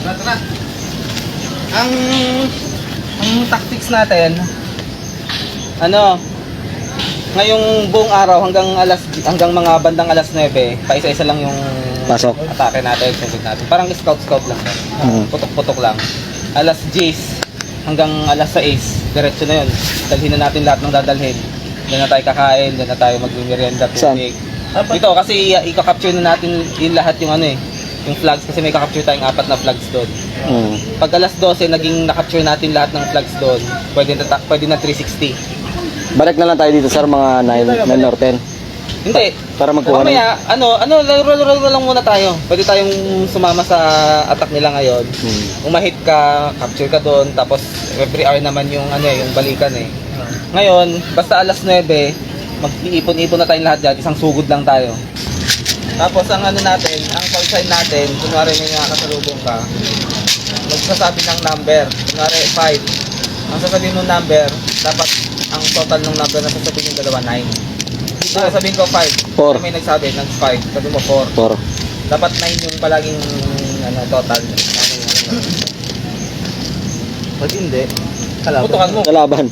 Tara. Ang tactics natin, ngayong buong araw hanggang mga bandang alas 9, paisa-isa lang yung Pasok. atake natin, sugod natin. Parang scout lang. Putok-putok lang. Alas 10 hanggang alas 6, diretso na yun. Dalhin na natin lahat ng dadalhin. Doon na tayo kakain, doon na tayo mag-merienda, tubig. Dito kasi i-capture na natin yung lahat yung yung flags kasi may ka-capture tayong 4 na flags doon. Pag alas 12 naging na-capture natin lahat ng flags doon, pwede na 360. Balik na lang tayo dito sir, mga 9 or 10. Hindi. Para magkuha mamaya, laro lang muna tayo. Pwede tayong sumama sa attack nila ngayon. Kung ma-hit ka, capture ka doon, tapos every hour naman yung yung balikan eh. Ngayon, basta alas 9, mag-iipon-ipon na tayong lahat dyan, isang sugod lang tayo. Tapos ang natin, ang call sign natin, kunwari may mga kasalubong ka, magsasabi ng number, kunwari 5. Ang sasabihin ng number, dapat ang total ng number na sasabihin yung dalawa, 9. Dito sasabihin ko 5. 4. May nagsabi ng 5, sabi mo 4. 4. Dapat 9 yung palaging total. Pag hindi, putukan mo. Kalaban.